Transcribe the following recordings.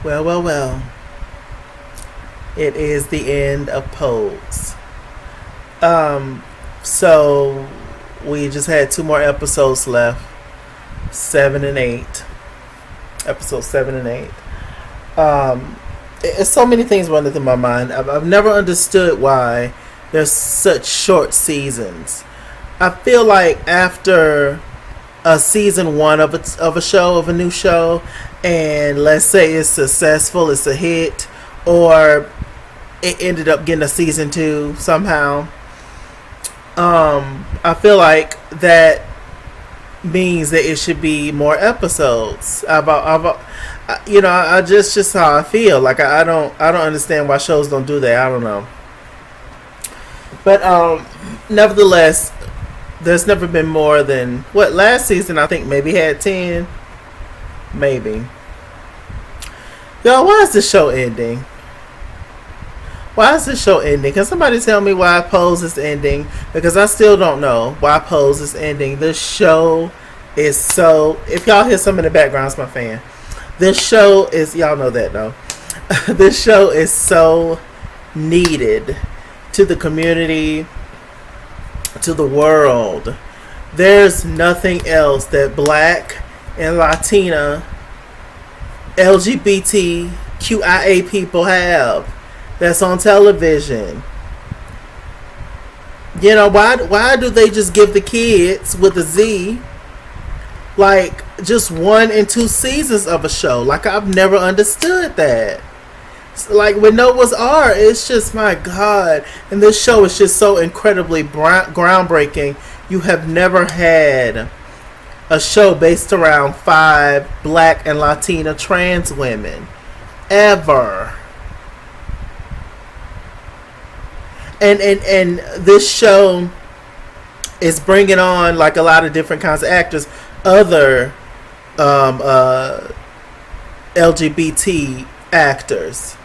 Well, well, well. It is the end of Pose. Um, so we just had two more episodes left, 7 and 8. Episode 7 and 8. Um, it's so many things running through my mind. I've never understood why there's such short seasons. I feel like after a season one of a new show, and let's say it's successful, it's a hit, or it ended up getting a season two somehow. I feel like that means that it should be more episodes. I just how I feel. Like I don't understand why shows don't do that. I don't know, but nevertheless, there's never been more than what last season. I think maybe had 10, maybe. Y'all, why is this show ending? Why is this show ending? Can somebody tell me why Pose is ending? Because I still don't know why Pose is ending. This show is so. If y'all hear some in the background, it's my fan. This show is. Y'all know that though. This show is so needed to the community, to the world. There's nothing else that Black and Latina LGBTQIA people have that's on television. You know, why do they just give the kids with a Z like just 1 and 2 seasons of a show? Like I've never understood that. Like when Noah's Ark, it's just my God, and this show is just so incredibly groundbreaking. You have never had a show based around 5 Black and Latina trans women ever. And this show is bringing on like a lot of different kinds of actors, other LGBT actors,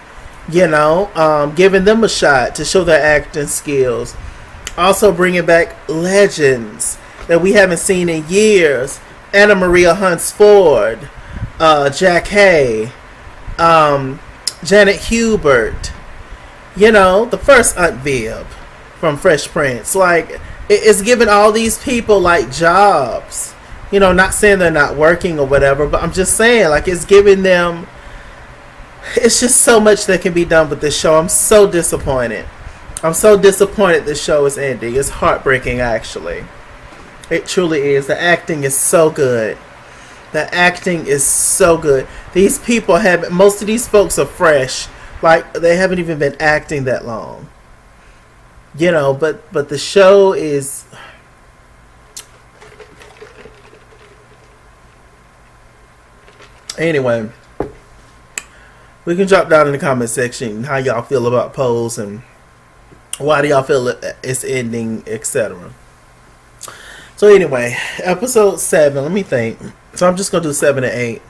giving them a shot to show their acting skills. Also bringing back legends that we haven't seen in years: Anna Maria Hunts Ford, Jack Hay, Janet Hubert. The first Aunt Viv from Fresh Prince. Like, it's giving all these people, like, jobs. Not saying they're not working or whatever, but I'm just saying, like, it's giving them... It's just so much that can be done with this show. I'm so disappointed. I'm so disappointed this show is ending. It's heartbreaking, actually. It truly is. The acting is so good. The acting is so good. These people have... Most of these folks are fresh. Like, they haven't even been acting that long. But the show is... Anyway, we can drop down in the comment section how y'all feel about Pose and why do y'all feel it's ending, etc. So anyway, episode 7, let me think. So I'm just going to do 7 and 8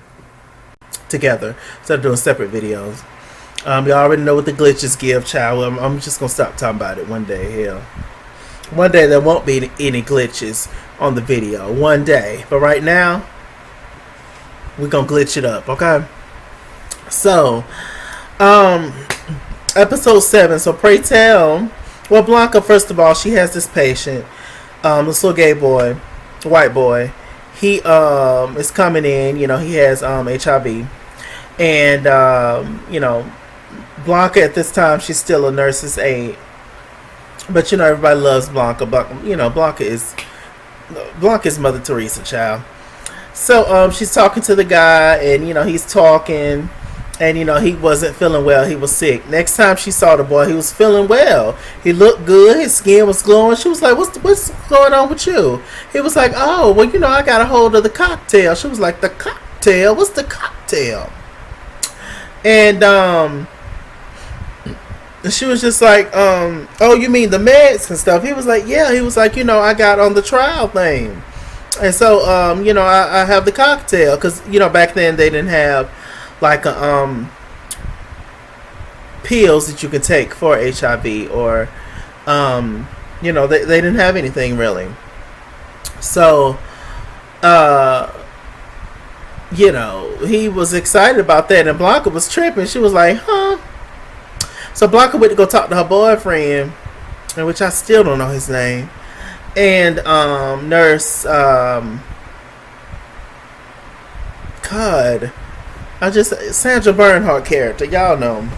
together instead of doing separate videos. You already know what the glitches give, child. I'm just gonna stop talking about it one day. Hell, one day there won't be any glitches on the video. One day, but right now we're gonna glitch it up, okay? So, episode 7. So pray tell. Well, Blanca, first of all, she has this patient, this little gay boy, white boy. He is coming in. He has HIV, and Blanca at this time, she's still a nurse's aide, but everybody loves Blanca. Blanca is Mother Teresa, child. So she's talking to the guy, and he's talking, and he wasn't feeling well. He was sick. Next time she saw the boy, he was feeling well. He looked good. His skin was glowing. She was like, "What's going on with you?" He was like, "Oh, well, I got a hold of the cocktail." She was like, "The cocktail? What's the cocktail?" And she was just like, "Oh, you mean the meds and stuff?" He was like, "Yeah." He was like, "I got on the trial thing, and so I have the cocktail because back then they didn't have like pills that you could take for HIV or they didn't have anything really. So he was excited about that, and Blanca was tripping. She was like, huh? So Blanca went to go talk to her boyfriend, which I still don't know his name, and nurse, God, Sandra Bernhardt character, y'all know,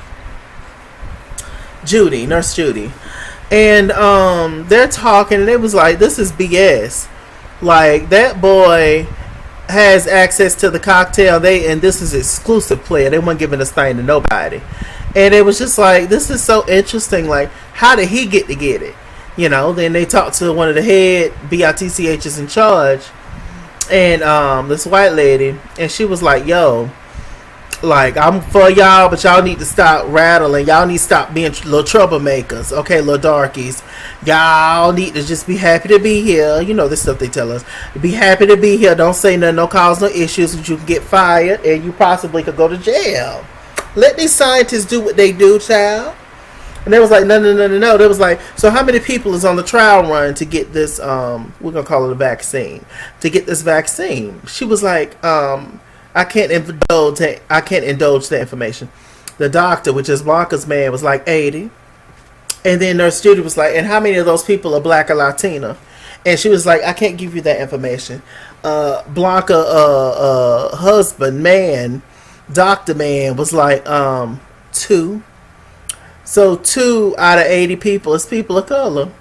Nurse Judy. And they're talking, and it was like, this is BS. Like, that boy has access to the cocktail, and this is exclusive player. They weren't giving this thing to nobody. And it was just like, this is so interesting. Like, how did he get it? Then they talked to one of the head BITCHs in charge, and this white lady, and she was like, yo, like, I'm for y'all, but y'all need to stop rattling. Y'all need to stop being little troublemakers, okay, little darkies. Y'all need to just be happy to be here. This stuff they tell us. Be happy to be here. Don't say nothing, don't cause no issues, because you can get fired, and you possibly could go to jail. Let these scientists do what they do, child. And they was like, no. They was like, so how many people is on the trial run to get this, we're going to call it a vaccine, to get this vaccine? She was like, I can't indulge the information. The doctor, which is Blanca's man, was like 80. And then Nurse Judy was like, and how many of those people are black or Latina? And she was like, I can't give you that information. Blanca, husband, man, doctor man, was like, 2. So 2 out of 80 people is people of color.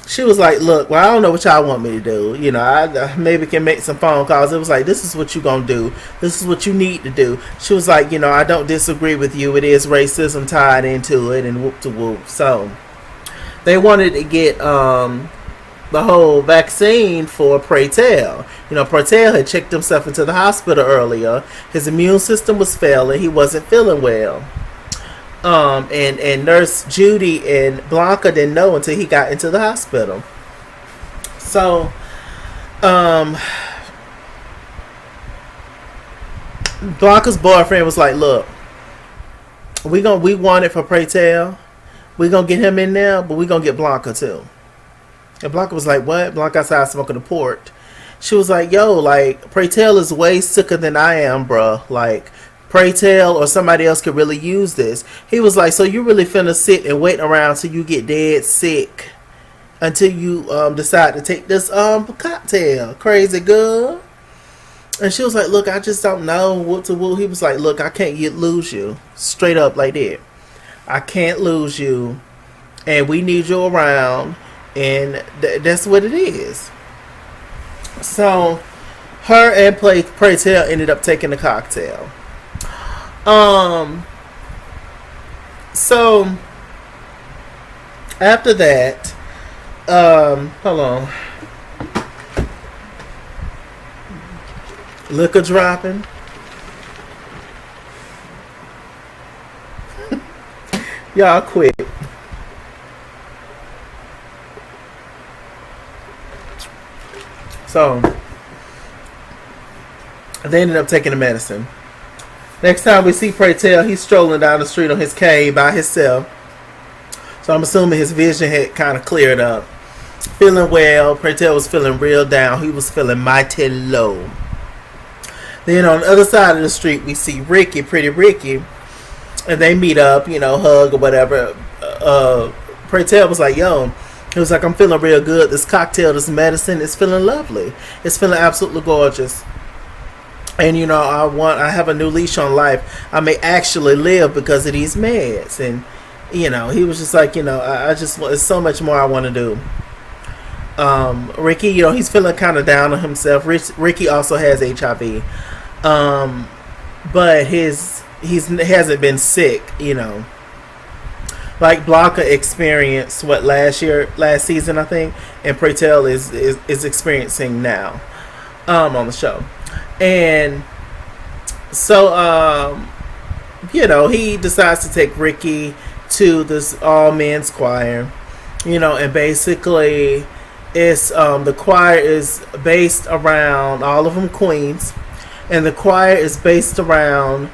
She was like, look, well, I don't know what y'all want me to do. I maybe can make some phone calls. It was like, this is what you gonna do. This is what you need to do. She was like, I don't disagree with you. It is racism tied into it, and whoop to whoop. So they wanted to get the whole vaccine for Pratel. Pratel had checked himself into the hospital earlier. His immune system was failing. He wasn't feeling well. And Nurse Judy and Blanca didn't know until he got into the hospital. So, Blanca's boyfriend was like, look, we want it for Pratel. We gonna get him in there, but we gonna get Blanca too. And Blanca was like, what? Blanca outside smoking a port. She was like, yo, like, Pratel is way sicker than I am, bruh. Like, Pratel or somebody else could really use this. He was like, so you really finna sit and wait around till you get dead sick until you decide to take this cocktail, crazy girl? And she was like, look, I just don't know what to do. He was like, look, I can't lose you. Straight up like that. I can't lose you, and we need you around, and that's what it is. So her and Pratel ended up taking the cocktail. So after that, hold on. Liquor dropping. Y'all quit. So they ended up taking the medicine. Next time we see Pratel, he's strolling down the street on his cane by himself. So I'm assuming his vision had kind of cleared up. Feeling well. Pratel was feeling real down. He was feeling mighty low. Then on the other side of the street, we see Ricky, Pretty Ricky. And they meet up, hug or whatever. Pratel was like, yo, he was like, I'm feeling real good. This cocktail, this medicine is feeling lovely. It's feeling absolutely gorgeous. And I have a new leash on life. I may actually live because of these meds. And he was just like, I just want, there's so much more I want to do. Ricky, he's feeling kind of down on himself. Ricky also has HIV, but he hasn't been sick. Like Blanca experienced last season, I think, and Pratel is experiencing now on the show. And so he decides to take Ricky to this all men's choir, and basically it's the choir is based around, all of them queens, and the choir is based around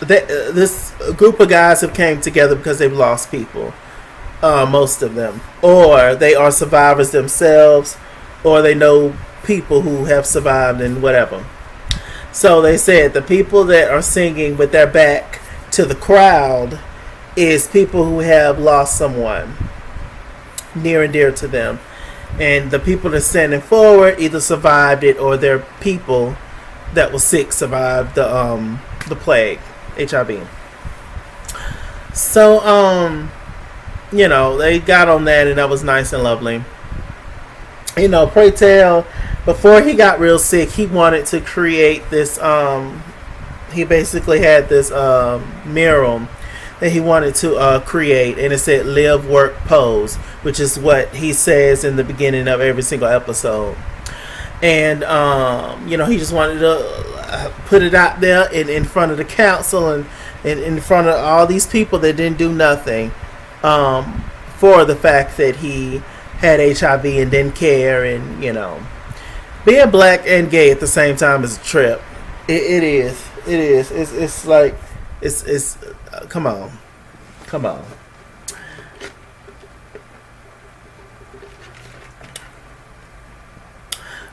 this group of guys have came together because they've lost people, most of them, or they are survivors themselves, or they know people who have survived and whatever. So they said the people that are singing with their back to the crowd is people who have lost someone near and dear to them. And the people that are standing forward either survived it or their people that was sick survived the plague, HIV. So they got on that and that was nice and lovely. Pray tell, before he got real sick, he wanted to create this he basically had this mural that he wanted to create, and it said live, work, pose, which is what he says in the beginning of every single episode. And he just wanted to put it out there in front of the council and in front of all these people that didn't do nothing for the fact that he had HIV and didn't care. And being black and gay at the same time is a trip. It is. It's like it's come on.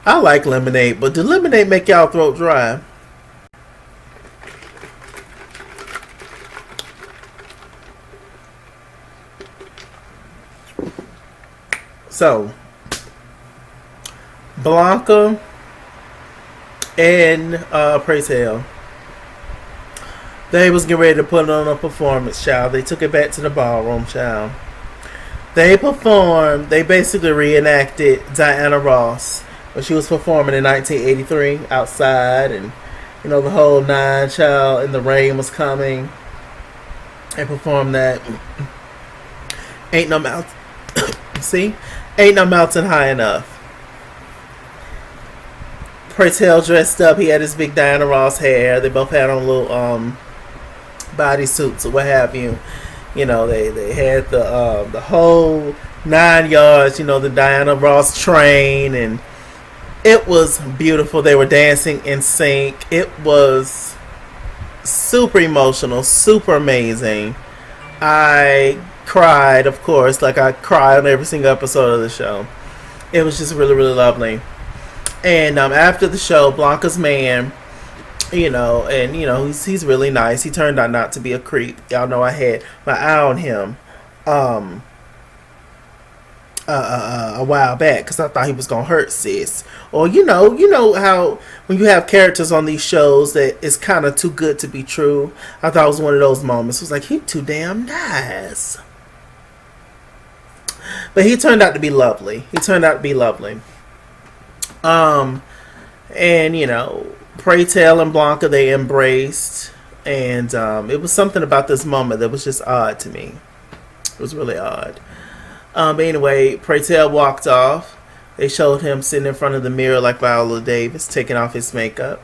I like lemonade, but did lemonade make y'all throat dry? So, Blanca and Pray Tell, they was getting ready to put on a performance, child. They took it back to the ballroom, child. They performed, they basically reenacted Diana Ross when she was performing in 1983 outside, and the whole nine, child, and the rain was coming. They performed that. Ain't no mountain. See? Ain't no mountain high enough. Pray Tell dressed up. He had his big Diana Ross hair. They both had on little bodysuits or what have you. They had the whole 9 yards. The Diana Ross train, and it was beautiful. They were dancing in sync. It was super emotional, super amazing. I cried, of course, like I cry on every single episode of the show. It was just really, really lovely. And after the show, Blanca's man, he's really nice. He turned out not to be a creep. Y'all know I had my eye on him a while back because I thought he was gonna hurt sis. Or you know how when you have characters on these shows that it's kind of too good to be true. I thought it was one of those moments. It was like, he too damn nice. But he turned out to be lovely. And Pray Tell and Blanca, they embraced, and it was something about this moment that was just odd to me. It was really odd. But anyway, Pray Tell walked off. They showed him sitting in front of the mirror like Viola Davis, taking off his makeup,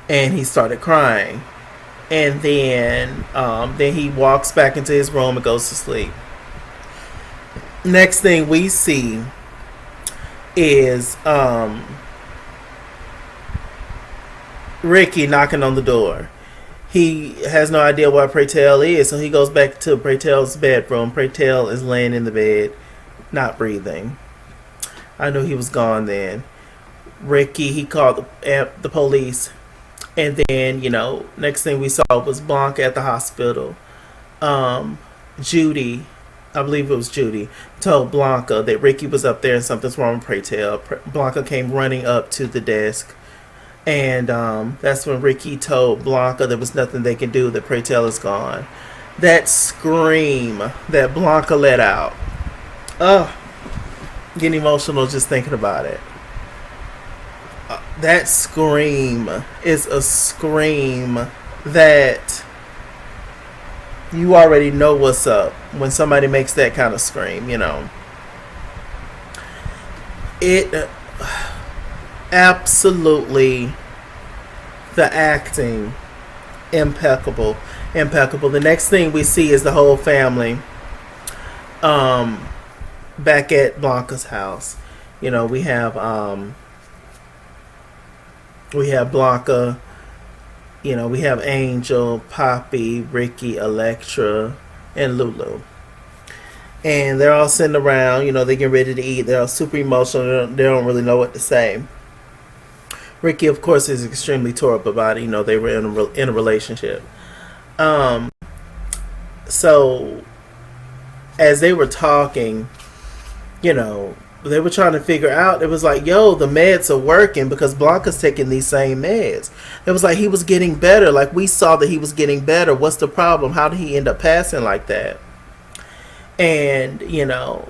and he started crying. And then he walks back into his room and goes to sleep. Next thing we see is Ricky knocking on the door. He has no idea where Pray Tell is, so he goes back to Pray Tell's bedroom. Pray Tell is laying in the bed, not breathing. I knew he was gone then. Ricky, he called the police. And then, next thing we saw was Blanca at the hospital. Judy, I believe it was Judy, told Blanca that Ricky was up there and something's wrong with Pray Tell. Blanca came running up to the desk. And that's when Ricky told Blanca there was nothing they can do, that Pray Tell is gone. That scream that Blanca let out. Getting emotional just thinking about it. That scream is a scream that you already know what's up when somebody makes that kind of scream, It absolutely, the acting, impeccable. The next thing we see is the whole family back at Blanca's house. We have Blanca, we have Angel, Poppy, Ricky, Electra, and Lulu. and they're all sitting around. They get ready to eat. They're all super emotional. They don't really know what to say. Ricky, of course, is extremely tore up about it. They were in a relationship. Um, so as they were talking, they were trying to figure out. It was like, yo, the meds are working because Blanca's taking these same meds. It was like he was getting better. Like we saw that he was getting better. What's the problem? How did he end up passing like that? And well,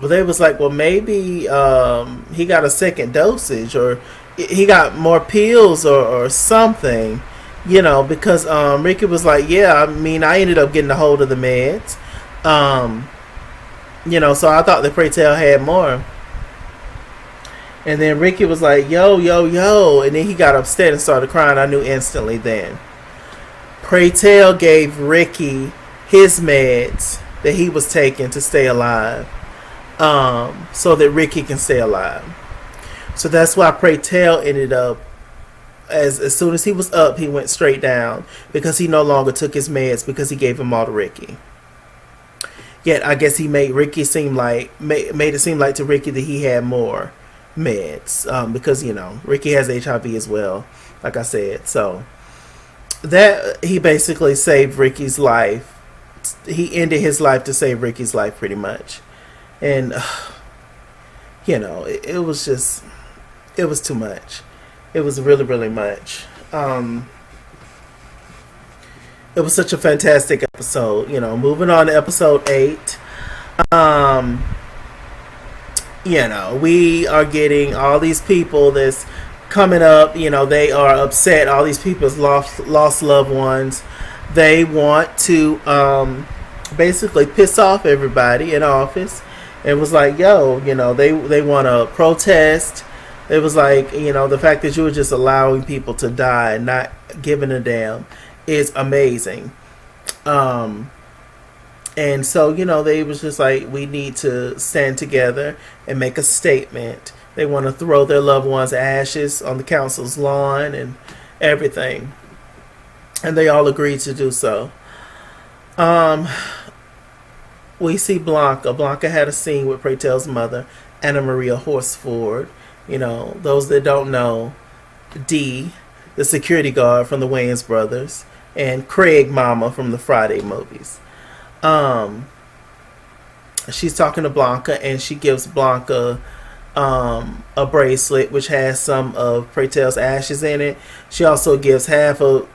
they was like, well, maybe he got a second dosage, or he got more pills, or something. Because Ricky was like, yeah, I mean, I ended up getting a hold of the meds. So I thought that Pray Tell had more. And then Ricky was like, yo, yo, yo. And then he got upset and started crying. I knew instantly then. Pray Tell gave Ricky his meds that he was taking to stay alive. So that Ricky can stay alive. So that's why Pray Tell ended up, as soon as he was up, he went straight down. Because he no longer took his meds because he gave them all to Ricky. Yet I guess he made it seem like to Ricky that he had more meds, because Ricky has HIV as well, like I said. So that he basically saved Ricky's life. He ended his life to save Ricky's life, pretty much. And it was too much. It was really, really much. It was such a fantastic episode. Moving on to episode 8. We are getting all these people that's coming up. They are upset. All these people's lost loved ones. They want to basically piss off everybody in office. It was like, yo, they want to protest. It was like, the fact that you were just allowing people to die and not giving a damn is amazing. And so, they was just like, we need to stand together and make a statement. They want to throw their loved ones' ashes on the council's lawn and everything. And they all agreed to do so. We see Blanca. Blanca had a scene with Pray Tell's mother, Anna Maria Horsford. Those that don't know, Dee, the security guard from the Wayans brothers, and Craig Mama from the Friday movies. She's talking to Blanca, and she gives Blanca a bracelet which has some of Pray Tell's ashes in it. She also gives half of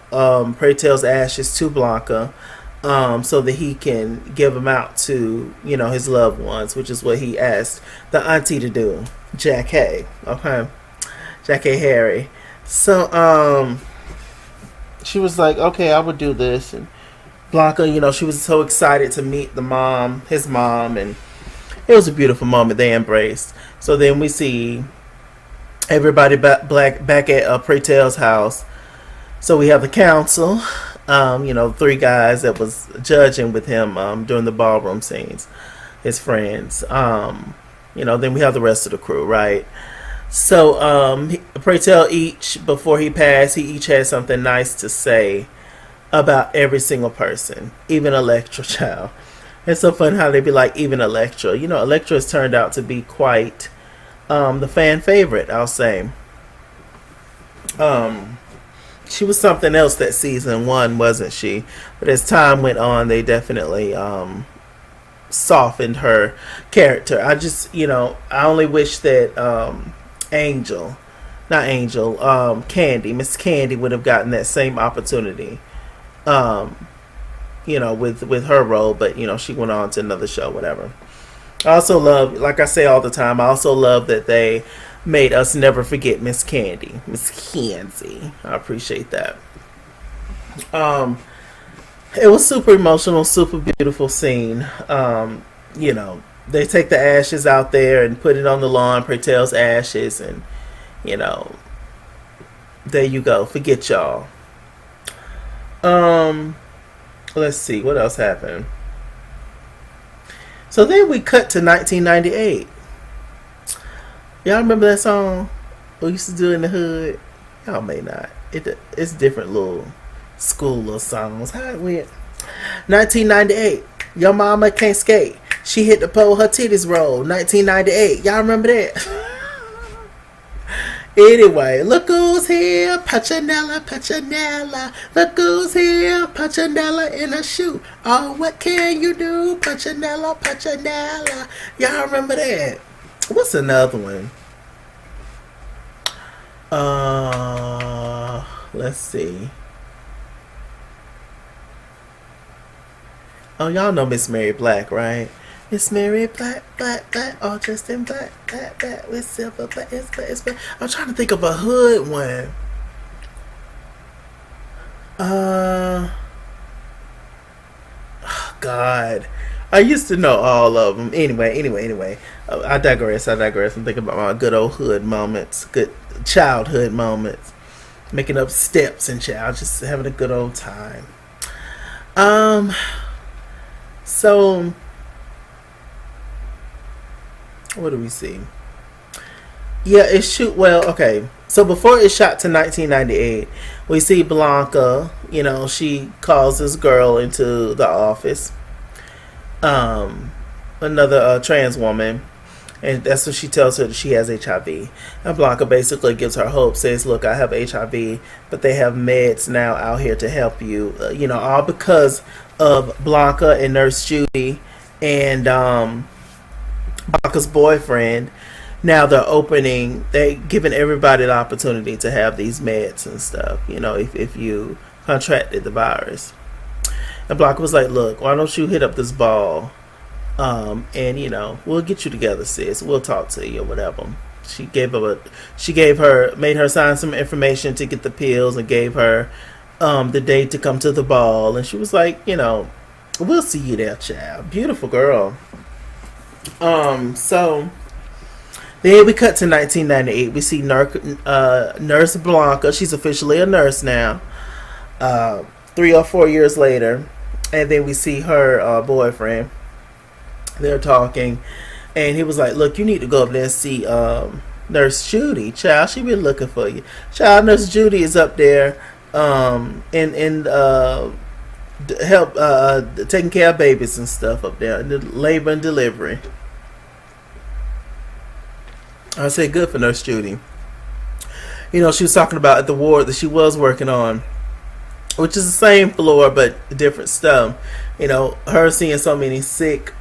Pray Tell's ashes to Blanca, so that he can give them out to his loved ones, which is what he asked the auntie to do, Jack Hay. Okay, Jack Hay Harry. So she was like, okay, I would do this. And Blanca, she was so excited to meet his mom, and it was a beautiful moment. They embraced. So then we see everybody back at Pray Tell's house. So we have the council, 3 guys that was judging with him during the ballroom scenes, his friends. Then we have the rest of the crew, right? So Pray Tell before he passed, he each had something nice to say about every single person, even Elektra Child. It's so fun how they be like, even Elektra. Elektra has turned out to be quite the fan favorite, I'll say. She was something else that season 1, wasn't she? But as time went on, they definitely softened her character. I just, I only wish that Candy, Miss Candy would have gotten that same opportunity. With her role, but she went on to another show, whatever. I also love, like I say all the time, I also love that they made us never forget Miss Candy. Miss Candy. I appreciate that. It was super emotional, super beautiful scene. They take the ashes out there and put it on the lawn, Pray Tell's ashes, and there you go. Forget y'all. Let's see, what else happened? So then we cut to 1998. Y'all remember that song we used to do in the hood? Y'all may not. It's different little school little songs. How it went? 1998. Your mama can't skate. She hit the pole, her titties roll. 1998. Y'all remember that? Anyway, look who's here, Punchinella, Punchinella. Look who's here, Punchinella in a shoe. Oh, what can you do, Punchinella, Punchinella? Y'all remember that? What's another one? Let's see. Oh, y'all know Miss Mary Black, right? Miss Mary Black, Black, Black, all dressed in black, Black, Black, with silver, black, it's black, it's black. I'm trying to think of a hood one. Oh God. I used to know all of them. Anyway. I digress. I'm thinking about my good old hood moments, good childhood moments. Making up steps and just having a good old time. So what do we see? Yeah, okay. So before it shot to 1998, we see Blanca, she calls this girl into the office. Another trans woman, and that's when she tells her that she has HIV. And Blanca basically gives her hope, says, look, I have HIV, but they have meds now out here to help you. All because of Blanca and Nurse Judy and Blanca's boyfriend. Now they giving everybody the opportunity to have these meds and stuff, if you contracted the virus. And Blanca was like, look, why don't you hit up this ball? And we'll get you together, sis. We'll talk to you or whatever. Made her sign some information to get the pills and gave her the date to come to the ball. And she was like, we'll see you there, child. Beautiful girl. So then we cut to 1998. We see Nurse Blanca. She's officially a nurse now. 3 or 4 years later. And then we see her boyfriend. They're talking. And he was like, look, you need to go up there and see Nurse Judy. Child, she been looking for you. Child, Nurse Judy is up there in help taking care of babies and stuff up there. In the labor and delivery. I say good for Nurse Judy. She was talking about at the ward that she was working on, which is the same floor but different stuff. Her seeing so many sick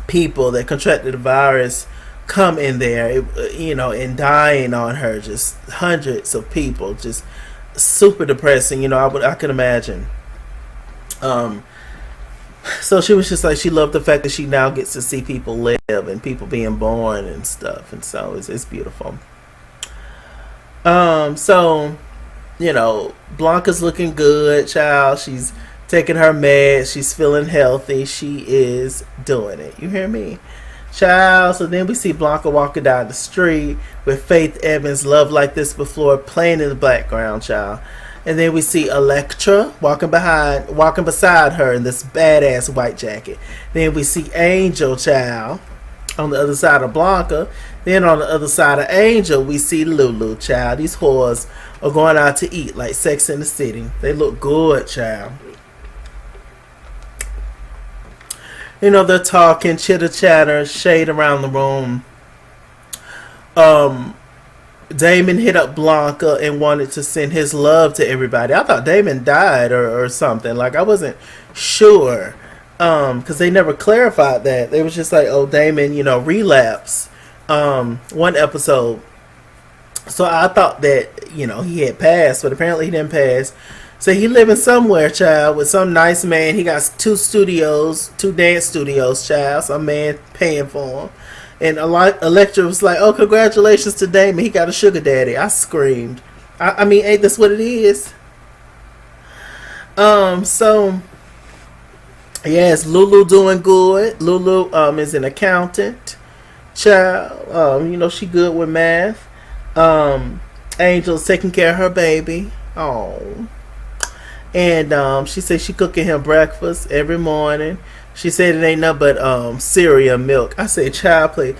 people that contracted the virus come in there, and dying on her, just hundreds of people, just super depressing. I could imagine. So she was just like, she loved the fact that she now gets to see people live and people being born and stuff, and so it's beautiful. So Blanca's looking good, child. She's taking her meds. She's feeling healthy. She is doing it. You hear me, child? So then we see Blanca walking down the street with Faith Evans' "Love Like This Before" playing in the background, child. And then we see Elektra walking beside her in this badass white jacket. Then we see Angel, child, on the other side of Blanca. Then on the other side of Angel, we see Lulu, child. These whores are going out to eat like Sex in the City. They look good, child. They're talking, chitter-chatter, shade around the room. Damon hit up Blanca and wanted to send his love to everybody. I thought Damon died or something. Like, I wasn't sure. Because they never clarified that. They was just like, oh, Damon, relapse. One episode. So I thought that, he had passed, but apparently he didn't pass. So he living somewhere, child, with some nice man. He got 2 dance studios, child. Some man paying for him. And Elektra was like, oh, congratulations to Damon. He got a sugar daddy. I screamed. I mean, ain't this what it is? So, yes, Lulu doing good. Lulu is an accountant. Child, she good with math. Angel's taking care of her baby. Oh. And she said she cooking him breakfast every morning. She said it ain't nothing but cereal and milk. I said, child, please.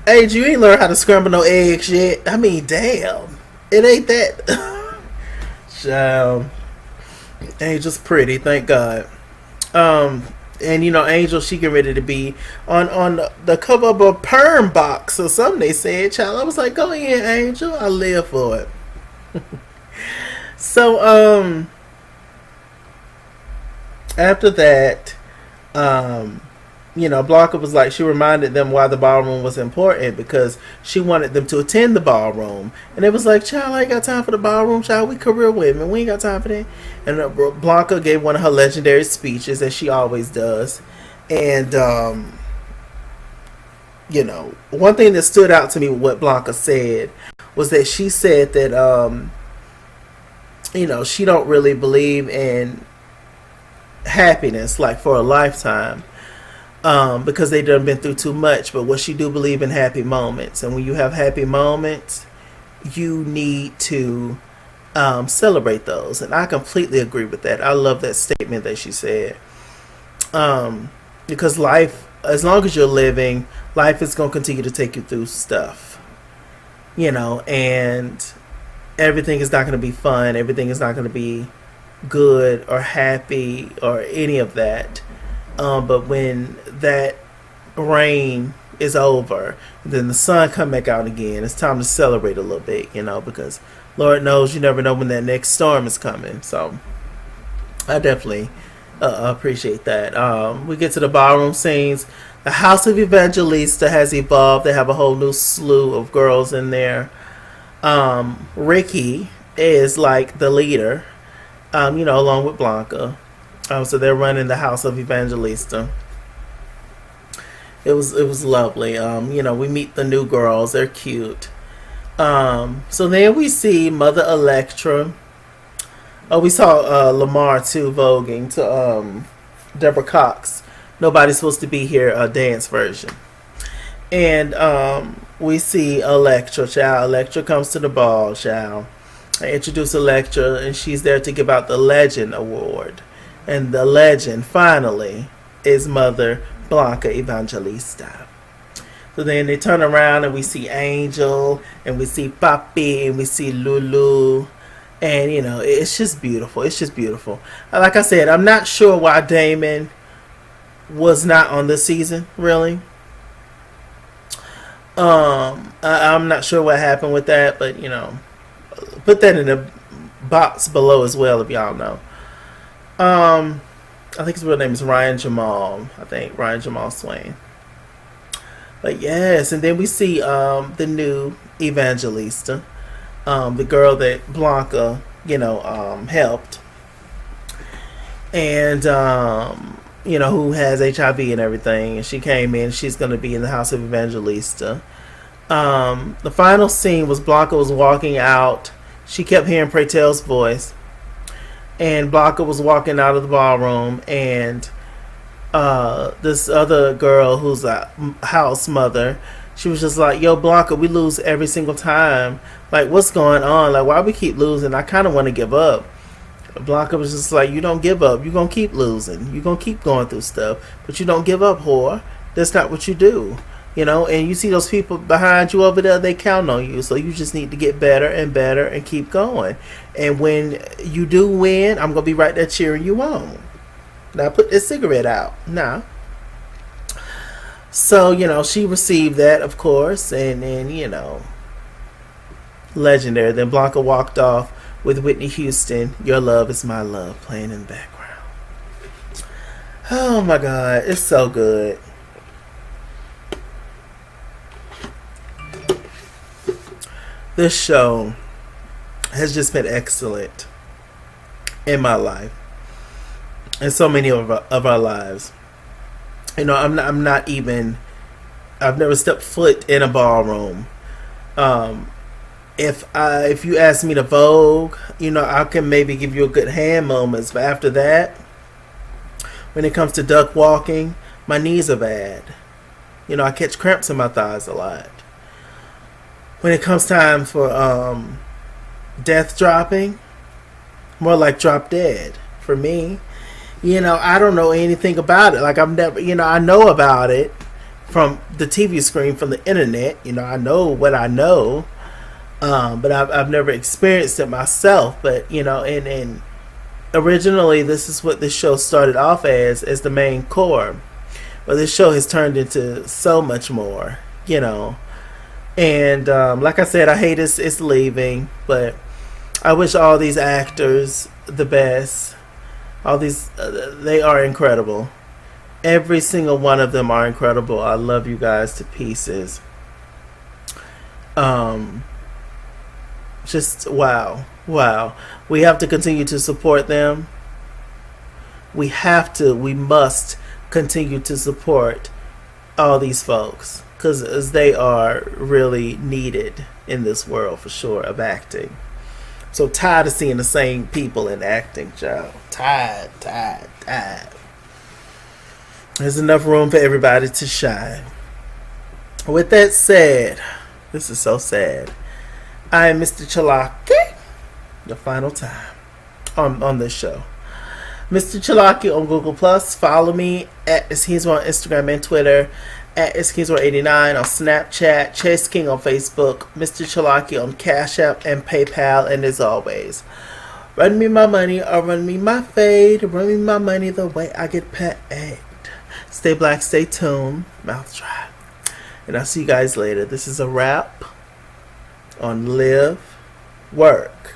Hey, you ain't learned how to scramble no eggs yet. I mean, damn. It ain't that. Child. Angel's pretty, thank God. Um, and Angel, she get ready to be on the cover of a perm box or something. They said, child. I was like, go ahead, Angel. I live for it. So after that, um, Blanca was like, she reminded them why the ballroom was important because she wanted them to attend the ballroom. And it was like, child, I ain't got time for the ballroom, child. We career women. We ain't got time for that. And Blanca gave one of her legendary speeches, as she always does. And, one thing that stood out to me with what Blanca said was that she said that, she don't really believe in happiness, like for a lifetime. Because they done been through too much. But what she do believe in happy moments, and when you have happy moments, you need to celebrate those. And I completely agree with that. I love that statement that she said. Because life, as long as you're living, life is going to continue to take you through stuff, and everything is not going to be fun. Everything is not going to be good or happy or any of that. But when that rain is over, then the sun come back out again. It's time to celebrate a little bit, because Lord knows you never know when that next storm is coming. So I definitely appreciate that. We get to the ballroom scenes. The House of Evangelista has evolved. They have a whole new slew of girls in there. Ricky is like the leader, along with Blanca. So they're running the House of Evangelista. It was lovely. We meet the new girls. They're cute. So then we see Mother Electra. Oh, we saw Lamar too voguing to Deborah Cox. Nobody's supposed to be here. A dance version. And we see Electra. Child. Electra comes to the ball. Child. I introduce Electra, and she's there to give out the Legend Award. And the legend, finally, is Mother Blanca Evangelista. So then they turn around and we see Angel, and we see Papi, and we see Lulu. And, it's just beautiful. It's just beautiful. Like I said, I'm not sure why Damon was not on this season, really. I'm not sure what happened with that, but, put that in the box below as well if y'all know. I think his real name is Ryan Jamal. Ryan Jamal Swain. But yes, and then we see the new Evangelista, the girl that Blanca, helped, and who has HIV and everything. And she came in. She's going to be in the House of Evangelista. The final scene was Blanca was walking out. She kept hearing Pratel's voice. And Blanca was walking out of the ballroom, and this other girl who's a house mother, she was just like, yo, Blanca, we lose every single time. Like, what's going on? Like, why we keep losing? I kind of want to give up. Blanca was just like, you don't give up. You're going to keep losing. You're going to keep going through stuff. But you don't give up, whore. That's not what you do. And you see those people behind you over there, they count on you. So you just need to get better and better and keep going. And when you do win, I'm going to be right there cheering you on. Now put this cigarette out. Now. So, she received that, of course. And legendary. Then Blanca walked off with Whitney Houston, Your Love Is My Love, playing in the background. Oh my God. It's so good. This show has just been excellent in my life and so many of our lives. I'm not even. I've never stepped foot in a ballroom. If you ask me to Vogue, I can maybe give you a good hand moments, but after that, when it comes to duck walking, my knees are bad. I catch cramps in my thighs a lot. When it comes time for death dropping, more like drop dead for me. I don't know anything about it. Like I've never, I know about it from the TV screen, from the internet. I know what I know, but I've never experienced it myself. But and Originally, this is what this show started off as the main core, but this show has turned into so much more, you know. And like I said, I hate it's leaving, but I wish all these actors the best. All these, they are incredible. Every single one of them are incredible. I love you guys to pieces. Um, just wow, wow. We have to continue to support them. We must continue to support all these folks because they are really needed in this world for sure of acting. So tired of seeing the same people in acting, child. Tired. There's enough room for everybody to shine. With that said, this is so sad. I am Mr. Chalaki. The final time on this show. Mr. Chalaki on Google Plus. Follow me at Eskimor on Instagram and Twitter. At Eskimor89 on Snapchat. Chase King on Facebook. Mr. Chalaki on Cash App and PayPal. And as always, run me my money or run me my fade. Run me my money the way I get paid. Stay black, stay tuned. Mouth dry. And I'll see you guys later. This is a wrap on Live, Work,